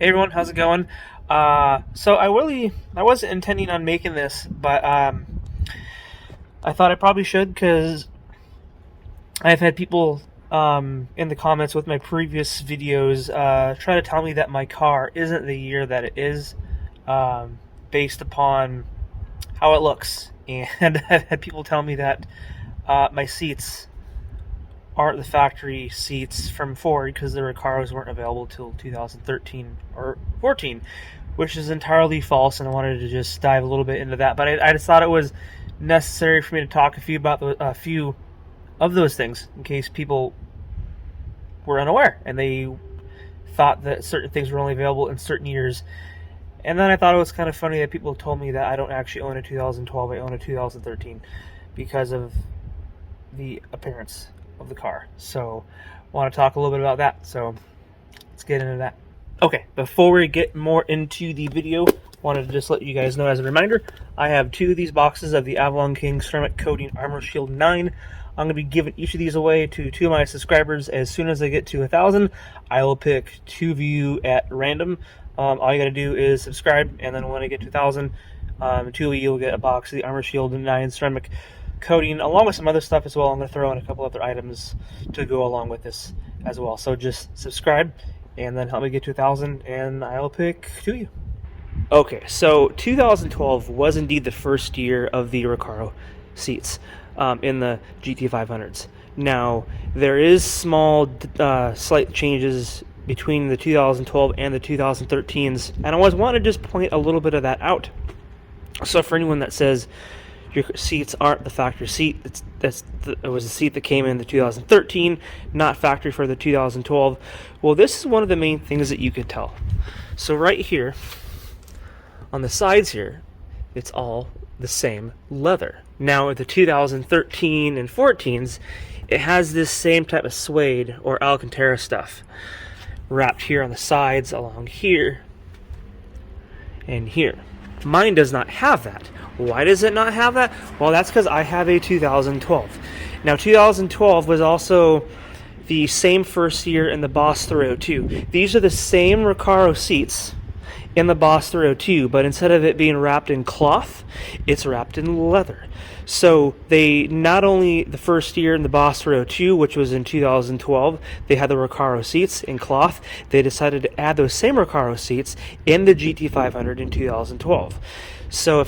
Hey everyone, how's it going? So I wasn't intending on making this, but I thought I probably should because I've had people in the comments with my previous videos try to tell me that my car isn't the year that it is based upon how it looks, and I've had people tell me that my seats aren't the factory seats from Ford because the Recaros weren't available till 2013 or 14, which is entirely false, and I wanted to just dive a little bit into that. But I just thought it was necessary for me to talk a few of those things in case people were unaware and they thought that certain things were only available in certain years. And then I thought it was kind of funny that people told me that I don't actually own a 2012, I own a 2013 because of the appearance of the car. So I want to talk a little bit about that, so let's get into that. Okay, before we get more into the video, wanted to just let you guys know as a reminder, I have two of these boxes of the Avalon King Ceramic Coating Armor Shield 9. I'm going to be giving each of these away to two of my subscribers. As soon as I get to 1,000, I will pick two of you at random. All you got to do is subscribe, and then when I get to 1,000, two of you will get a box of the Armor Shield 9 Ceramic Coating, along with some other stuff as well. I'm going to throw in a couple other items to go along with this as well. So just subscribe, and then help me get to 1,000, and I'll pick two of you. Okay, so 2012 was indeed the first year of the Recaro seats in the GT500s. Now, there is small, slight changes between the 2012 and the 2013s, and I want to just point a little bit of that out. So for anyone that says your seats aren't the factory seat, it was a seat that came in the 2013, not factory for the 2012. Well, this is one of the main things that you could tell. So right here, on the sides here, it's all the same leather. Now with the 2013 and 14s, it has this same type of suede or Alcantara stuff wrapped here on the sides, along here, and here. Mine does not have that. Why does it not have that? Well, that's because I have a 2012. Now, 2012 was also the same first year in the Boss 302. These are the same Recaro seats in the Boss 302, but instead of it being wrapped in cloth, it's wrapped in leather. So they not only the first year in the Boss 302, which was in 2012, they had the Recaro seats in cloth. They decided to add those same Recaro seats in the GT500 in 2012. So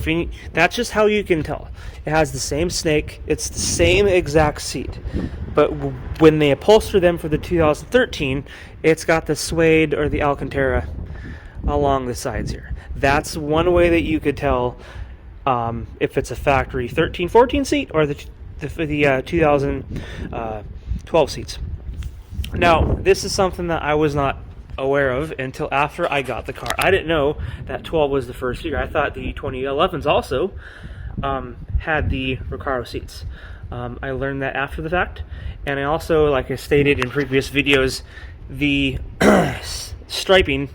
that's just how you can tell. It has the same snake, it's the same exact seat, but when they upholster them for the 2013, it's got the suede or the Alcantara along the sides here. That's one way that you could tell if it's a factory 13-14 seat or the 2012 seats. Now, this is something that I was not aware of until after I got the car. I didn't know that 12 was the first year. I thought the 2011s also had the Recaro seats. I learned that after the fact, and I also, like I stated in previous videos, the striping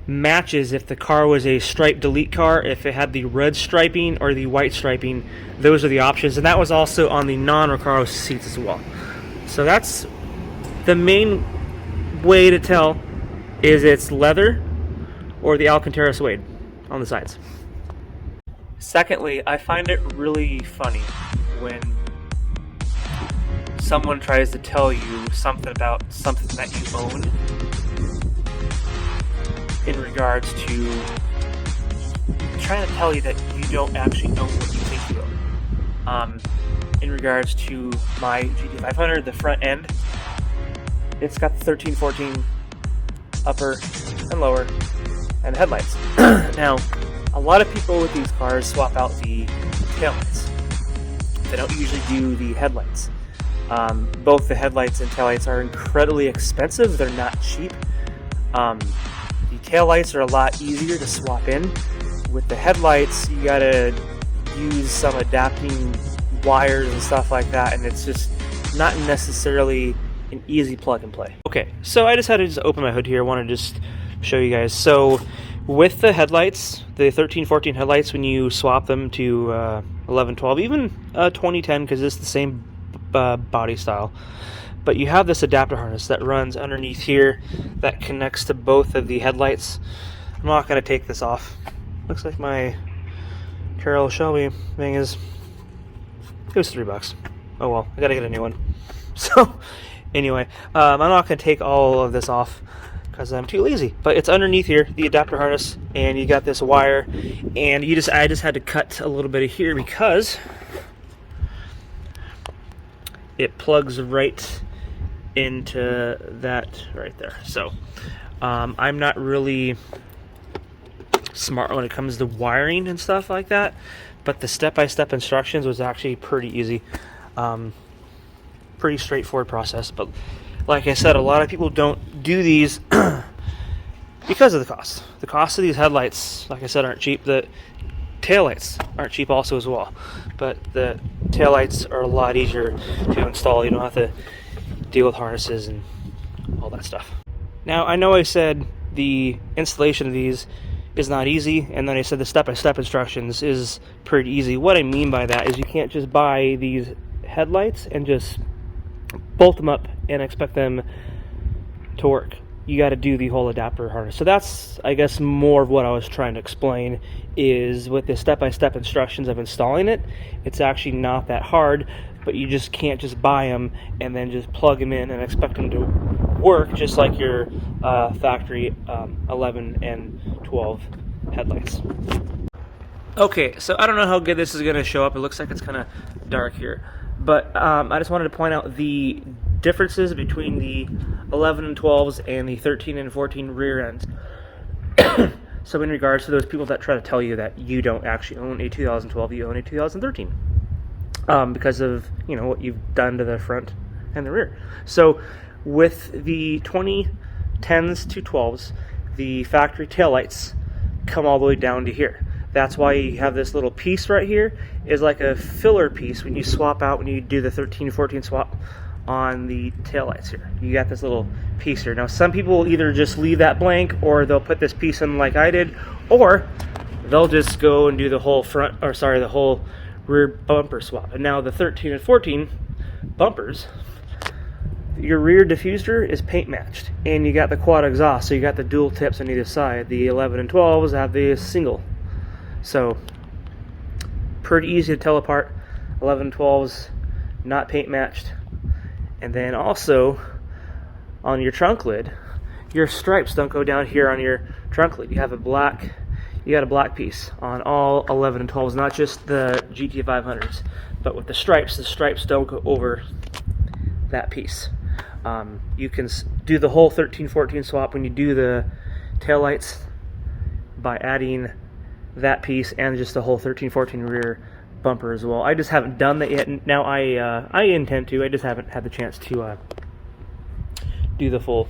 matches if the car was a stripe delete car. If it had the red striping or the white striping, those are the options, and that was also on the non-Recaro seats as well. So that's the main way to tell, is it's leather or the Alcantara suede on the sides. Secondly, I find it really funny when someone tries to tell you something about something that you own in regards to trying to tell you that you don't actually own what you think you own. In regards to my GT500, the front end, it's got the 13-14 upper and lower and headlights. Now, a lot of people with these cars swap out the taillights. They don't usually do the headlights. Both the headlights and taillights are incredibly expensive. They're not cheap. The taillights are a lot easier to swap in. With the headlights, you gotta use some adapting wires and stuff like that, and it's just not necessarily an easy plug and play. Okay, so I decided to just open my hood here. I want to just show you guys. So with the headlights, the 13-14 headlights, when you swap them to 11-12, even 2010, because it's the same body style, but you have this adapter harness that runs underneath here that connects to both of the headlights. I'm not going to take this off. Looks like my Recaro Shelby thing it was $3. Oh well, I gotta get a new one. So anyway, I'm not going to take all of this off because I'm too lazy. But it's underneath here, the adapter harness, and you got this wire, and I just had to cut a little bit of here because it plugs right into that right there. So I'm not really smart when it comes to wiring and stuff like that, but the step-by-step instructions was actually pretty easy. Pretty straightforward process, but like I said, a lot of people don't do these because of the cost. The cost of these headlights, like I said, aren't cheap. The taillights aren't cheap also as well, but the taillights are a lot easier to install. You don't have to deal with harnesses and all that stuff. Now, I know I said the installation of these is not easy, and then I said the step-by-step instructions is pretty easy. What I mean by that is you can't just buy these headlights and just bolt them up and expect them to work. You got to do the whole adapter harness. So that's, I guess, more of what I was trying to explain, is with the step-by-step instructions of installing it, it's actually not that hard, but you just can't just buy them and then just plug them in and expect them to work just like your factory 11 and 12 headlights. Okay, so I don't know how good this is going to show up. It looks like it's kind of dark here. But I just wanted to point out the differences between the 11 and 12s and the 13 and 14 rear ends. So in regards to those people that try to tell you that you don't actually own a 2012, you own a 2013. Because of, you know, what you've done to the front and the rear. So with the 2010s to 12s, the factory taillights come all the way down to here. That's why you have this little piece right here is like a filler piece when you swap out, when you do the 13-14 swap on the taillights here. You got this little piece here. Now some people will either just leave that blank, or they'll put this piece in like I did, or they'll just go and do the whole front, or sorry, the whole rear bumper swap. And now the 13 and 14 bumpers, your rear diffuser is paint matched, and you got the quad exhaust, so you got the dual tips on either side. The 11 and 12s have the single. So pretty easy to tell apart. 11 12s not paint matched. And then also on your trunk lid, your stripes don't go down here on your trunk lid. You got a black piece on all 11 and 12s, not just the GT500s, but with the stripes don't go over that piece. You can do the whole 13-14 swap when you do the taillights by adding that piece and just the whole 13-14 rear bumper as well. I just haven't done that yet. Now I intend to. I just haven't had the chance to do the full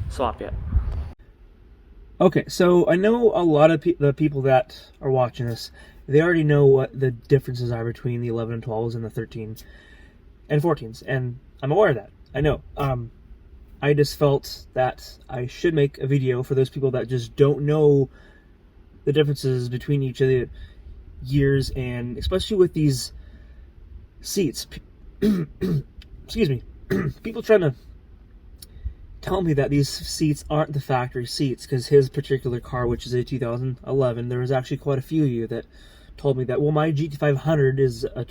swap yet. Okay, so I know a lot of the people that are watching this, they already know what the differences are between the 11 and 12s and the 13 and 14s, and I'm aware of that. I know. I just felt that I should make a video for those people that just don't know the differences between each of the years, and especially with these seats. Excuse me. People trying to tell me that these seats aren't the factory seats, because his particular car, which is a 2011, there was actually quite a few of you that told me that, well, my GT500 is a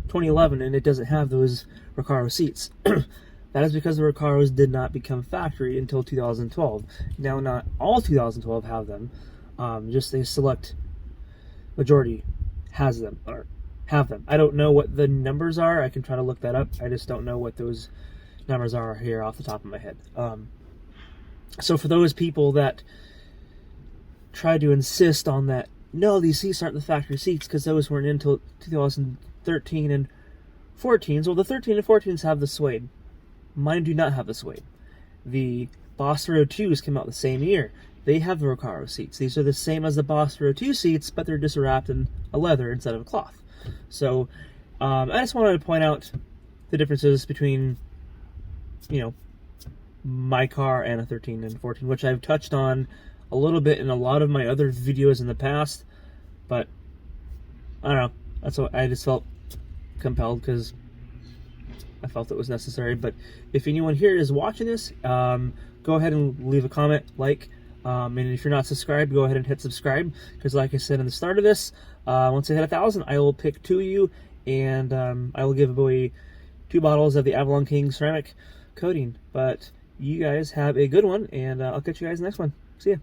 2011 and it doesn't have those Recaro seats. That is because the Recaros did not become factory until 2012. Now, not all 2012 have them. Just a select majority has them, or have them. I don't know what the numbers are. I can try to look that up. I just don't know what those numbers are here off the top of my head. So for those people that try to insist on that, no, these seats aren't the factory seats because those weren't until 2013 and 14s. Well, the 13 and 14s have the suede. Mine do not have the suede. The Boss 302s came out the same year. They have the Recaro seats. These are the same as the Boss 302 seats, but they're just wrapped in a leather instead of a cloth. So I just wanted to point out the differences between, you know, my car and a 13 and 14, which I've touched on a little bit in a lot of my other videos in the past, but I don't know. That's what I just felt compelled, because I felt it was necessary. But if anyone here is watching this, go ahead and leave a comment, like, and if you're not subscribed, go ahead and hit subscribe, because like I said in the start of this, once I hit 1,000, I will pick 2 of you, and I will give away 2 bottles of the Avalon King ceramic coating. But you guys have a good one, and I'll catch you guys next one. See ya.